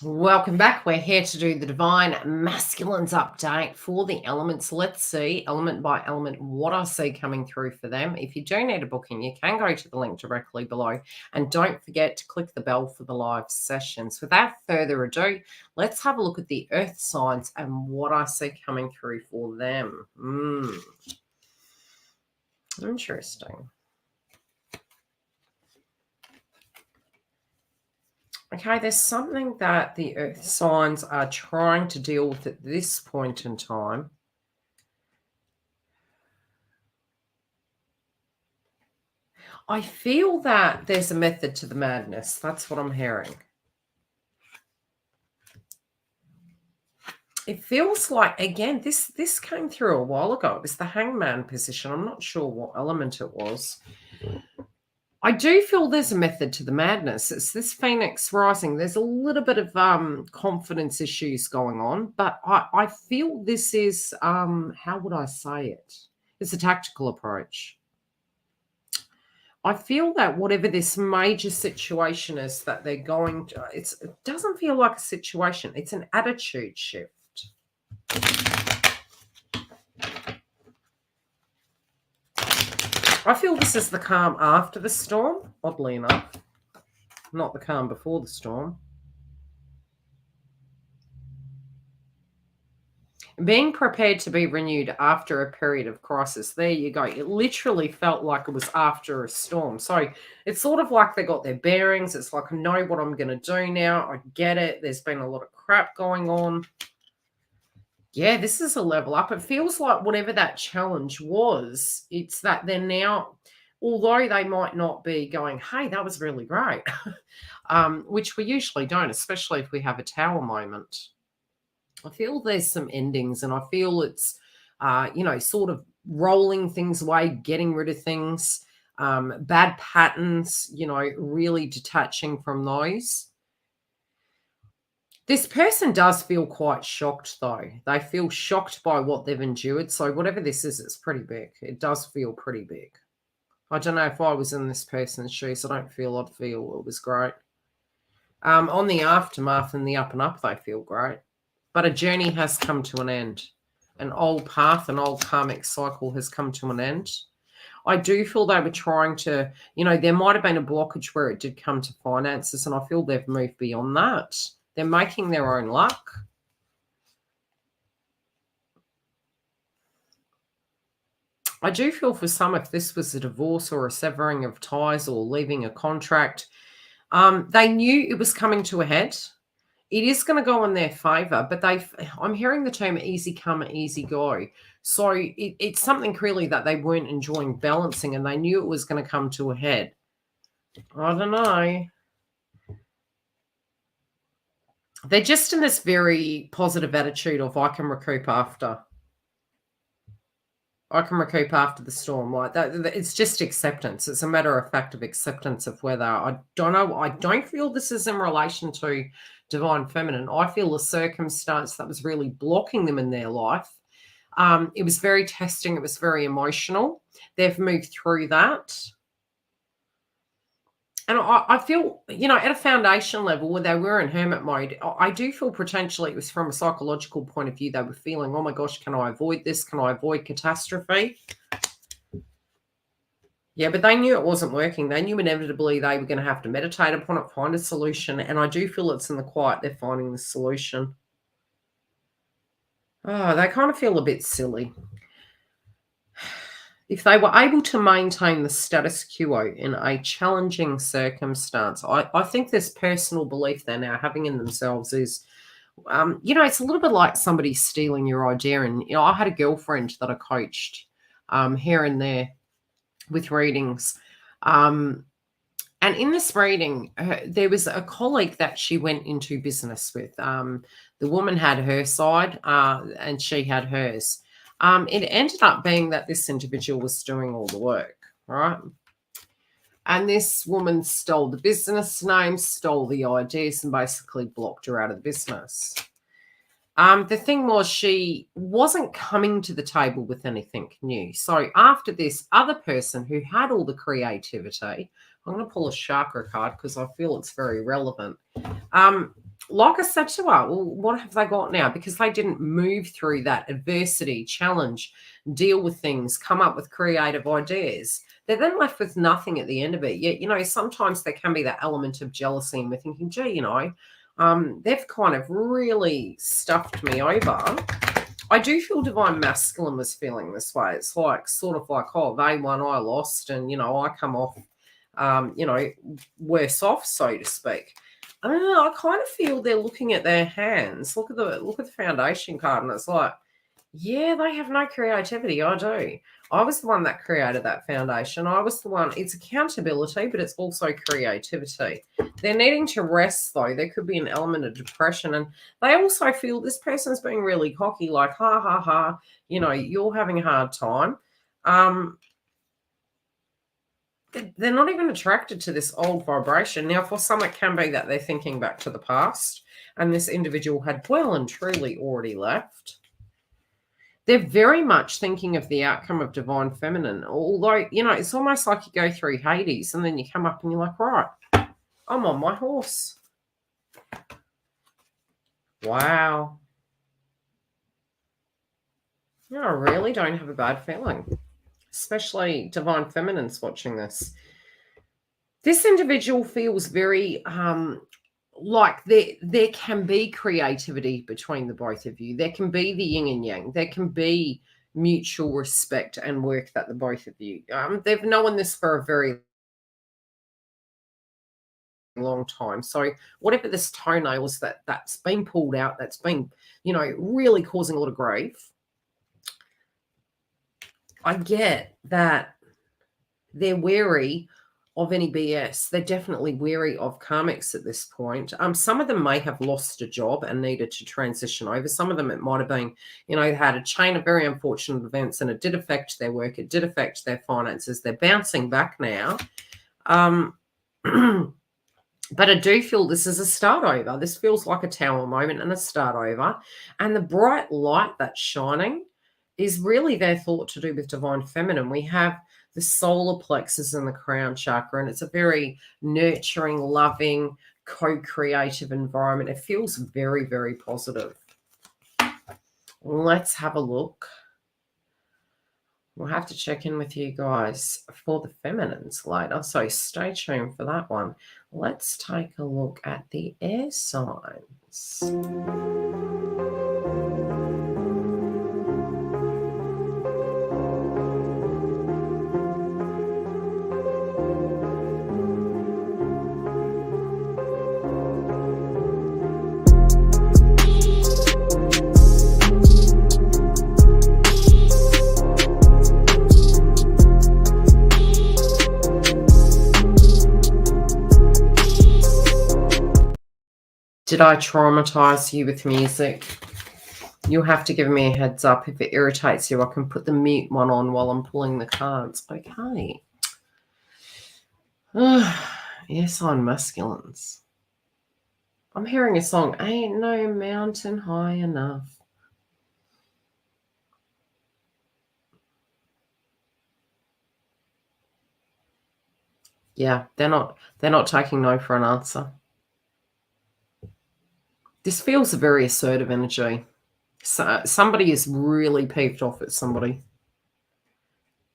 Welcome back. We're here to do the Divine Masculines update for the elements. Let's see, element by element, what I see coming through for them. If you do need a booking, you can go to the link directly below. And don't forget to click the bell for the live sessions. Without further ado, let's have a look at the earth signs and what I see coming through for them. Interesting. Okay, there's something that the earth signs are trying to deal with at this point in time. I feel that there's a method to the madness. That's what I'm hearing. It feels like, again, this came through a while ago. It was the hangman position. I'm not sure what element it was. I do feel there's a method to the madness. It's this Phoenix rising. There's a little bit of confidence issues going on, but I feel this is, how would I say it? It's a tactical approach. I feel that whatever this major situation is that they're going to, it doesn't feel like a situation. It's an attitude shift. I feel this is the calm after the storm, oddly enough. Not the calm before the storm. Being prepared to be renewed after a period of crisis. There you go. It literally felt like it was after a storm. So it's sort of like they got their bearings. It's like, I know what I'm going to do now. I get it. There's been a lot of crap going on. Yeah, this is a level up. It feels like whatever that challenge was, it's that they're now, although they might not be going, hey, that was really great, which we usually don't, especially if we have a tower moment. I feel there's some endings, and I feel it's, sort of rolling things away, getting rid of things, bad patterns, really detaching from those. This person does feel quite shocked, though. They feel shocked by what they've endured. So whatever this is, it's pretty big. It does feel pretty big. I don't know if I was in this person's shoes. I don't feel I'd feel it was great. On the aftermath and the up and up, they feel great. But a journey has come to an end. An old path, an old karmic cycle has come to an end. I do feel they were trying to, there might have been a blockage where it did come to finances, and I feel they've moved beyond that. They're making their own luck. I do feel for some, if this was a divorce or a severing of ties or leaving a contract, they knew it was coming to a head. It is going to go in their favor, but I'm hearing the term easy come, easy go. So it's something really that they weren't enjoying balancing, and they knew it was going to come to a head. I don't know. They're just in this very positive attitude of, I can recoup after. I can recoup after the storm. Like that, it's just acceptance. It's a matter of fact of acceptance of where they are. I don't know. I don't feel this is in relation to divine feminine. I feel a circumstance that was really blocking them in their life. It was very testing. It was very emotional. They've moved through that. And I feel, at a foundation level where they were in hermit mode, I do feel potentially it was from a psychological point of view. They were feeling, oh my gosh, can I avoid this? Can I avoid catastrophe? Yeah, but they knew it wasn't working. They knew inevitably they were going to have to meditate upon it, find a solution. And I do feel it's in the quiet they're finding the solution. Oh, they kind of feel a bit silly. If they were able to maintain the status quo in a challenging circumstance, I think this personal belief they're now having in themselves is, it's a little bit like somebody stealing your idea. And, I had a girlfriend that I coached here and there with readings. And in this reading, there was a colleague that she went into business with. The woman had her side and she had hers. It ended up being that this individual was doing all the work, right? And this woman stole the business name, stole the ideas, and basically blocked her out of the business. The thing was, she wasn't coming to the table with anything new. So after this other person who had all the creativity, I'm going to pull a chakra card because I feel it's very relevant. Like I said to her, well, what have they got now? Because they didn't move through that adversity, challenge, deal with things, come up with creative ideas. They're then left with nothing at the end of it. Yet, sometimes there can be that element of jealousy, and we're thinking, gee, they've kind of really stuffed me over. I do feel divine masculine was feeling this way. It's like sort of like, oh, they won, I lost, and I come off, worse off, so to speak. I don't know. I kind of feel they're looking at their hands. Look at the foundation card, and it's like, yeah, they have no creativity. I do. I was the one that created that foundation. I was the one. It's accountability, but it's also creativity. They're needing to rest, though. There could be an element of depression. And they also feel this person's being really cocky, like, ha, ha, ha, you're having a hard time. They're not even attracted to this old vibration. Now, for some, it can be that they're thinking back to the past, and this individual had well and truly already left. They're very much thinking of the outcome of divine feminine, although, it's almost like you go through Hades and then you come up and you're like, right, I'm on my horse. Wow. I really don't have a bad feeling, especially divine feminines watching this. This individual feels very like there can be creativity between the both of you. There can be the yin and yang. There can be mutual respect and work that the both of you. They've known this for a very long time. So whatever this toenail is that's been pulled out, that's been, really causing a lot of grief. I get that they're wary of any BS. They're definitely wary of karmics at this point. Some of them may have lost a job and needed to transition over. Some of them, it might have been, they had a chain of very unfortunate events and it did affect their work. It did affect their finances. They're bouncing back now. But I do feel this is a start over. This feels like a tower moment and a start over. And the bright light that's shining is really their thought to do with divine feminine. We have the solar plexus and the crown chakra, and it's a very nurturing, loving, co-creative environment. It feels very, very positive. Let's have a look. We'll have to check in with you guys for the feminines later, so stay tuned for that one. Let's take a look at the air signs. Did I traumatize you with music? You'll have to give me a heads up. If it irritates you, I can put the mute one on while I'm pulling the cards. Okay. Yes, on masculines. I'm hearing a song, Ain't No Mountain High Enough. Yeah, they're not taking no for an answer. This feels a very assertive energy. So somebody is really peeved off at somebody.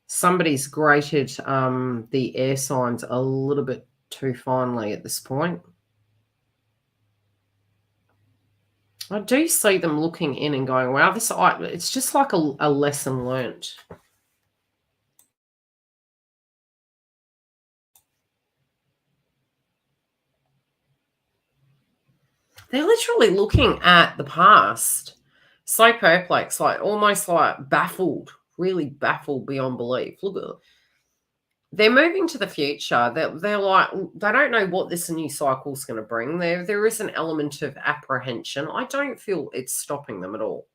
Somebody's grated the air signs a little bit too finely at this point. I do see them looking in and going, wow, it's just like a lesson learnt. They're literally looking at the past, so perplexed, like almost like baffled, really baffled beyond belief. Look at They're moving to the future. They're like, they don't know what this new cycle's going to bring. There is an element of apprehension. I don't feel it's stopping them at all.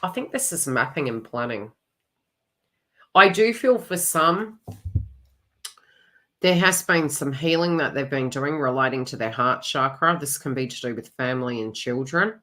I think this is mapping and planning. I do feel for some, there has been some healing that they've been doing relating to their heart chakra. This can be to do with family and children.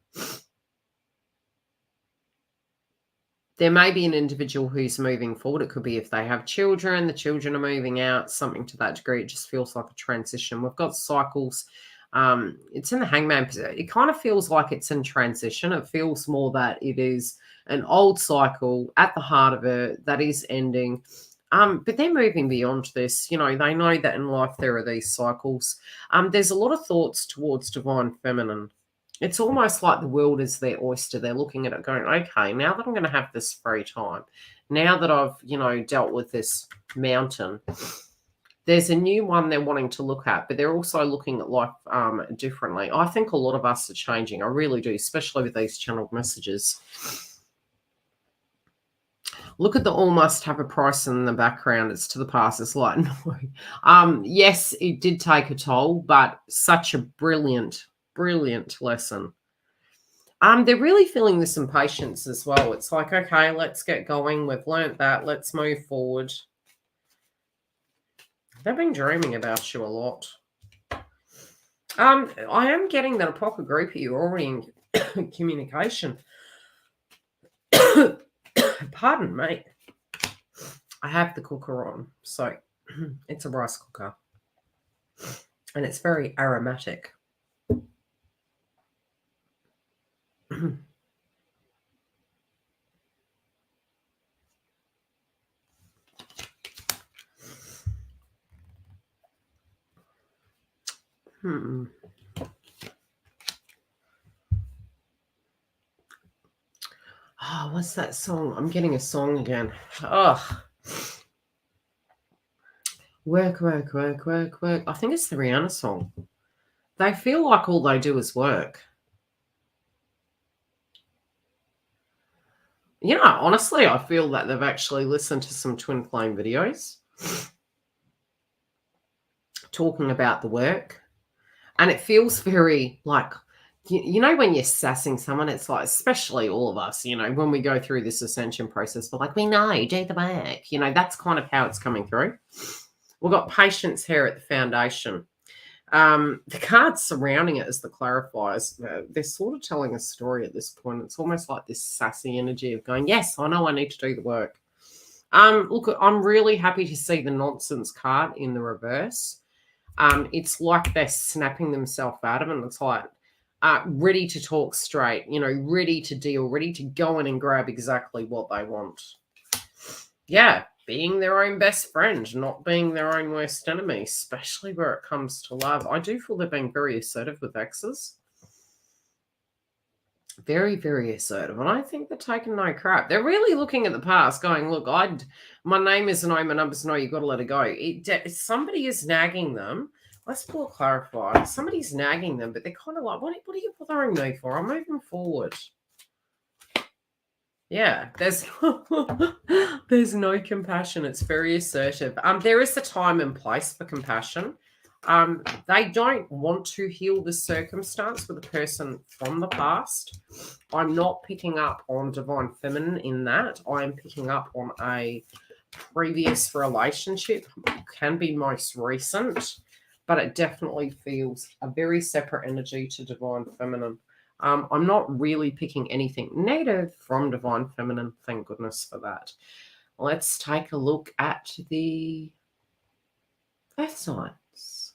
There may be an individual who's moving forward. It could be if they have children, the children are moving out, something to that degree. It just feels like a transition. We've got cycles. It's in the hangman position. It kind of feels like it's in transition. It feels more that it is an old cycle at the heart of it that is ending. But they're moving beyond this. You know, they know that in life there are these cycles. There's a lot of thoughts towards divine feminine. It's almost like the world is their oyster. They're looking at it going, okay, now that I'm going to have this free time, now that I've, you know, dealt with this mountain, there's a new one they're wanting to look at, but they're also looking at life differently. I think a lot of us are changing. I really do, especially with these channeled messages. Look at the all must have a price in the background. It's to the past. It's like, no. Yes, it did take a toll, but such a brilliant lesson. They're really feeling this impatience as well. It's like, okay, let's get going. We've learnt that. Let's move forward. They've been dreaming about you a lot. I am getting that a proper group of you are already in communication. Pardon me. I have the cooker on, so it's a rice cooker. And it's very aromatic. Oh, what's that song? I'm getting a song again. Oh. Work, work, work, work, work. I think it's the Rihanna song. They feel like all they do is work. You know, honestly, I feel that they've actually listened to some twin flame videos talking about the work. And it feels very like, you know, when you're sassing someone, it's like, especially all of us, you know, when we go through this ascension process, we're like, we know, do the work. You know, that's kind of how it's coming through. We've got patience here at the foundation. The cards surrounding it as the clarifiers, they're sort of telling a story at this point. It's almost like this sassy energy of going, yes, I know I need to do the work. Look, I'm really happy to see the nonsense card in the reverse. It's like they're snapping themselves out of it. And it's like ready to talk straight, you know, ready to deal, ready to go in and grab exactly what they want. Yeah, being their own best friend, not being their own worst enemy, especially where it comes to love. I do feel they're being very assertive with exes. Very, very assertive. And I think they're taking no crap. They're really looking at the past going, look, my name is no, my number's no, you've got to let it go. Somebody is nagging them. Let's pull a clarifier. Somebody's nagging them, but they're kind of like, what are you bothering me for? I'm moving forward. Yeah, there's no compassion. It's very assertive. There is a time and place for compassion. They don't want to heal the circumstance with a person from the past. I'm not picking up on divine feminine in that. I'm picking up on a previous relationship. It can be most recent, but it definitely feels a very separate energy to divine feminine. I'm not really picking anything negative from divine feminine. Thank goodness for that. Let's take a look at the earth signs.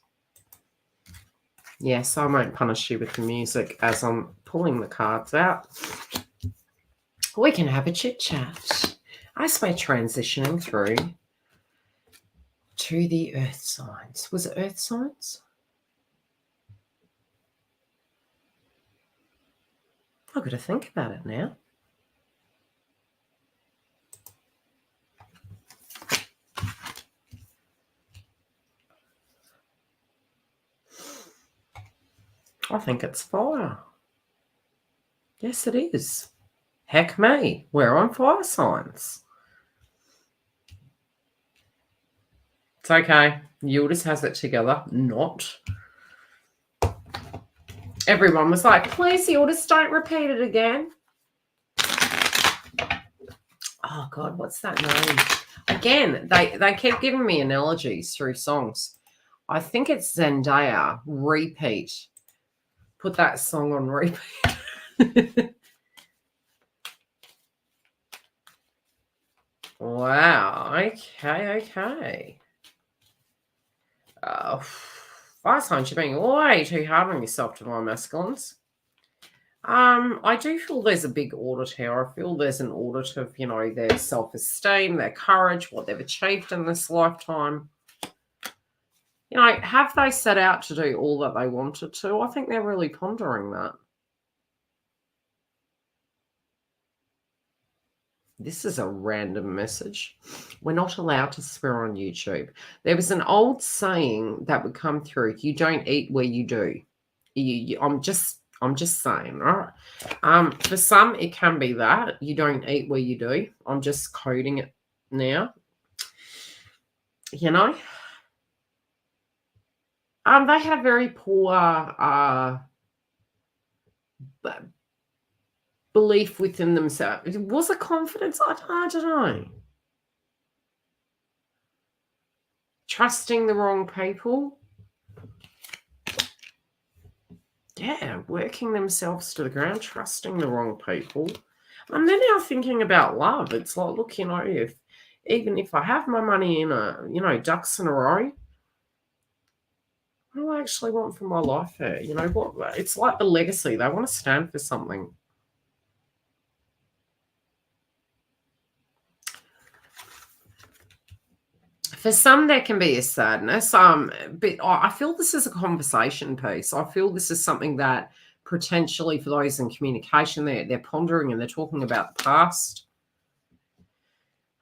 Yes, I won't punish you with the music as I'm pulling the cards out. We can have a chit chat as we're transitioning through to the earth signs. Was it earth signs? I've got to think about it now. I think it's fire. Yes, it is. Heck me, we're on fire signs. It's okay. Yildiz has it together. Not. Everyone was like, please, Yildiz, don't repeat it again. Oh, God, what's that name? Again, they keep giving me analogies through songs. I think it's Zendaya. Repeat. Put that song on repeat. Wow. Okay. Fire signs, you're being way too hard on yourself, divine masculines. I do feel there's a big audit here. I feel there's an audit of, their self-esteem, their courage, what they've achieved in this lifetime. Have they set out to do all that they wanted to? I think they're really pondering that. This is a random message. We're not allowed to swear on YouTube. There was an old saying that would come through: you don't eat where you do. I'm just saying, right? For some, it can be that you don't eat where you do. I'm just coding it now. They had a very poor belief within themselves. Was it confidence? I don't know. Trusting the wrong people. Yeah, working themselves to the ground, trusting the wrong people. And then now thinking about love. It's like, look, even if I have my money in ducks in a row, what do I actually want for my life here? What? It's like the legacy. They want to stand for something. For some, there can be a sadness. But I feel this is a conversation piece. I feel this is something that potentially, for those in communication, they're pondering and they're talking about the past.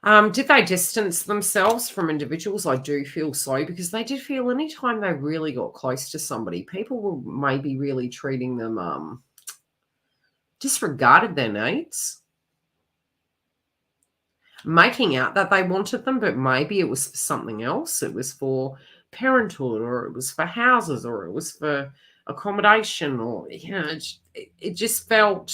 Did they distance themselves from individuals? I do feel so, because they did feel anytime they really got close to somebody, people were maybe really treating them, disregarded their needs. Making out that they wanted them, but maybe it was for something else. It was for parenthood, or it was for houses, or it was for accommodation, or it just felt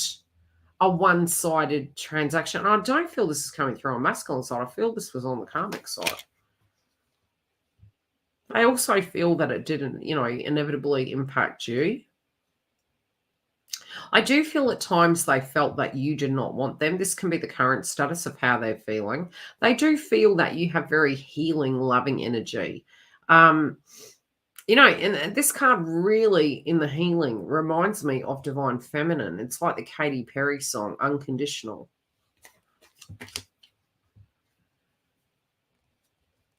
a one-sided transaction. And I don't feel this is coming through on masculine side. I feel this was on the karmic side. I also feel that it didn't, inevitably impact you. I do feel at times they felt that you did not want them. This can be the current status of how they're feeling. They do feel that you have very healing, loving energy. And this card really, in the healing, reminds me of Divine Feminine. It's like the Katy Perry song, Unconditional.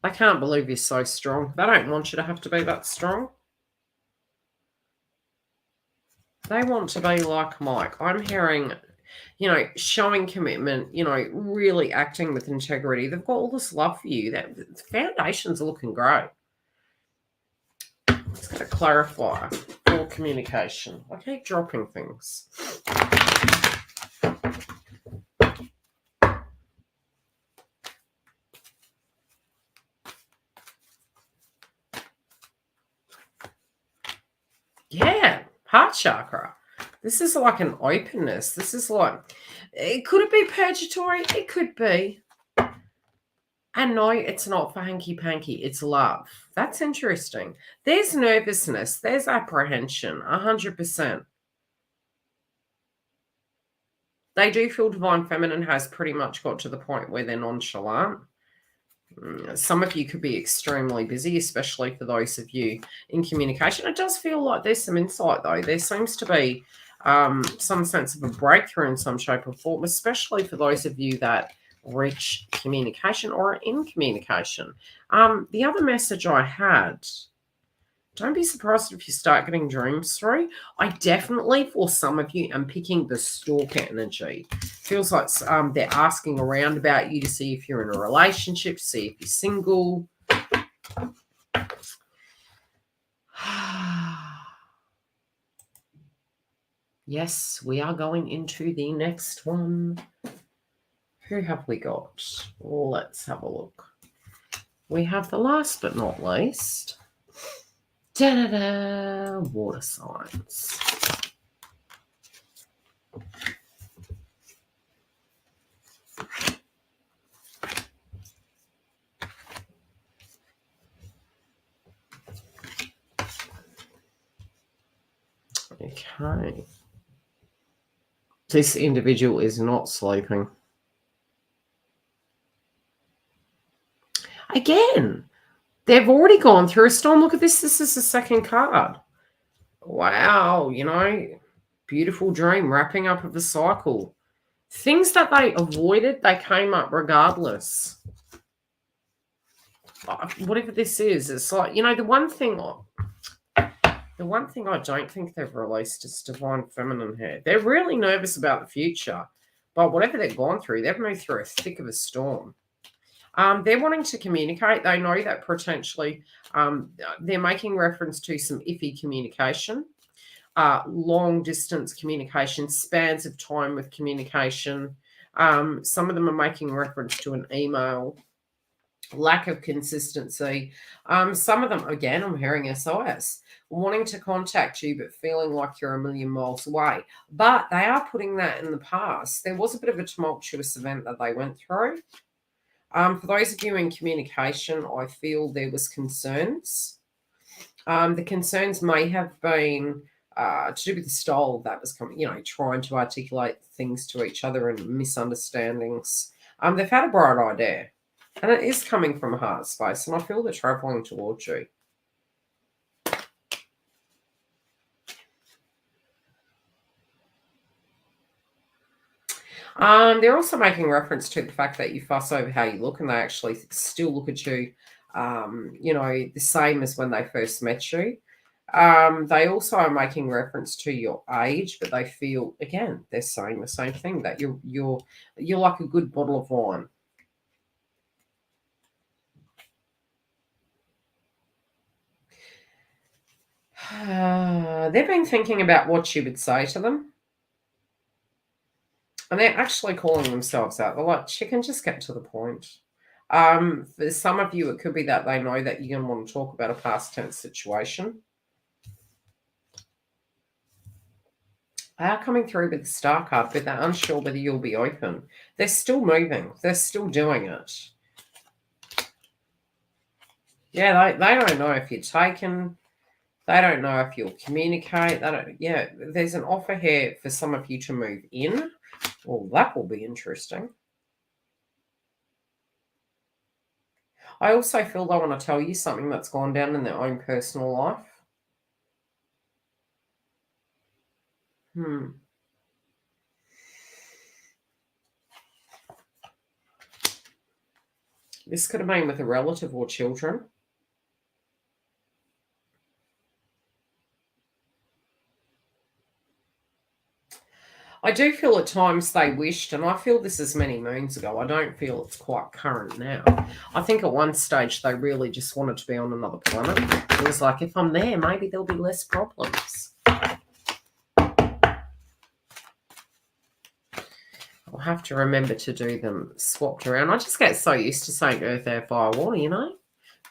They can't believe you're so strong. They don't want you to have to be that strong. They want to be like Mike. I'm hearing, showing commitment, really acting with integrity. They've got all this love for you. The foundations are looking great. Let's get a clarifier for communication. I keep dropping things. Yeah, heart chakra. This is like an openness. This is like, could it be purgatory? It could be. And no, it's not for hanky-panky. It's love. That's interesting. There's nervousness. There's apprehension. 100%. They do feel Divine Feminine has pretty much got to the point where they're nonchalant. Some of you could be extremely busy, especially for those of you in communication. It does feel like there's some insight, though. There seems to be some sense of a breakthrough in some shape or form, especially for those of you that reach communication or are in communication. The other message I had, don't be surprised if you start getting dreams through. I definitely, for some of you, am picking the stalker energy. Feels like they're asking around about you to see if you're in a relationship, see if you're single. Yes, we are going into the next one. Who have we got? Let's have a look. We have the last but not least. Da-da-da, water signs. Okay. This individual is not sleeping. Again, they've already gone through a storm. Look at this. This is the second card. Wow, beautiful dream, wrapping up of the cycle. Things that they avoided, they came up regardless. Whatever this is, it's like, the one thing I don't think they've released is divine feminine here. They're really nervous about the future, but whatever they've gone through, they've moved through a thick of a storm. They're wanting to communicate. They know that potentially they're making reference to some iffy communication, long distance communication, spans of time with communication. Some of them are making reference to an email, lack of consistency. Some of them, again, I'm hearing SOS, wanting to contact you but feeling like you're a million miles away. But they are putting that in the past. There was a bit of a tumultuous event that they went through. For those of you in communication, I feel there was concerns. The concerns may have been to do with the style that was coming, trying to articulate things to each other and misunderstandings. They've had a bright idea, and it is coming from heart space, and I feel they're traveling towards you. They're also making reference to the fact that you fuss over how you look, and they actually still look at you, the same as when they first met you. They also are making reference to your age, but they feel, again, they're saying the same thing, that you're like a good bottle of wine. They've been thinking about what you would say to them. And they're actually calling themselves out. They're like, chicken, just get to the point. For some of you, it could be that they know that you're going to want to talk about a past tense situation. They are coming through with the star card, but they're unsure whether you'll be open. They're still moving. They're still doing it. Yeah, they don't know if you're taken. They don't know if you'll communicate. There's an offer here for some of you to move in. Well, that will be interesting. I also feel they want to tell you something that's gone down in their own personal life. This could have been with a relative or children. I do feel at times they wished, and I feel this is many moons ago. I don't feel it's quite current now. I think at one stage they really just wanted to be on another planet. It was like, if I'm there, maybe there'll be less problems. I'll have to remember to do them swapped around. I just get so used to saying earth, air, fire, water,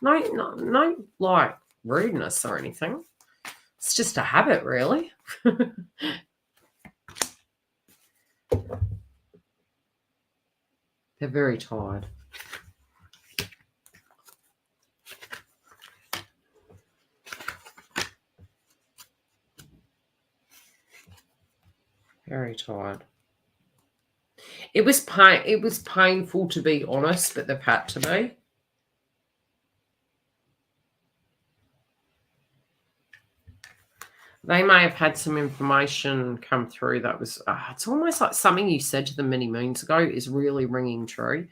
No, like rudeness or anything. It's just a habit, really. They're very tired. Very tired. It was painful, to be honest, but they've had to be. They may have had some information come through that was, it's almost like something you said to them many moons ago is really ringing true.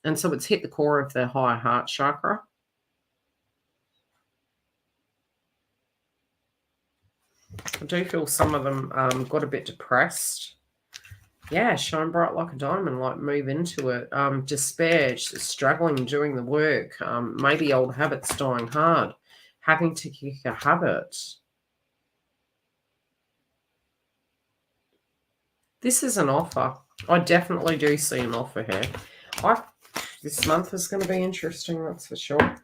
And so it's hit the core of their higher heart chakra. I do feel some of them got a bit depressed. Yeah, shine bright like a diamond, like move into it. Despair, struggling doing the work. Maybe old habits dying hard. Having to kick a habit. This is an offer. I definitely do see an offer here. This month is going to be interesting, that's for sure.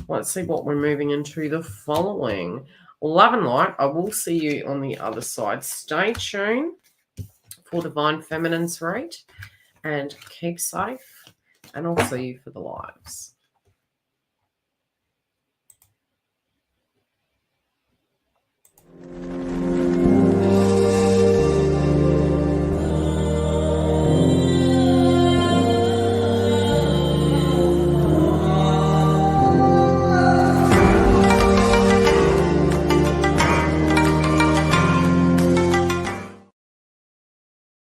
Let's see what we're moving into the following. Love and light. I will see you on the other side. Stay tuned for Divine Feminine's read and keep safe. And I'll see you for the lives.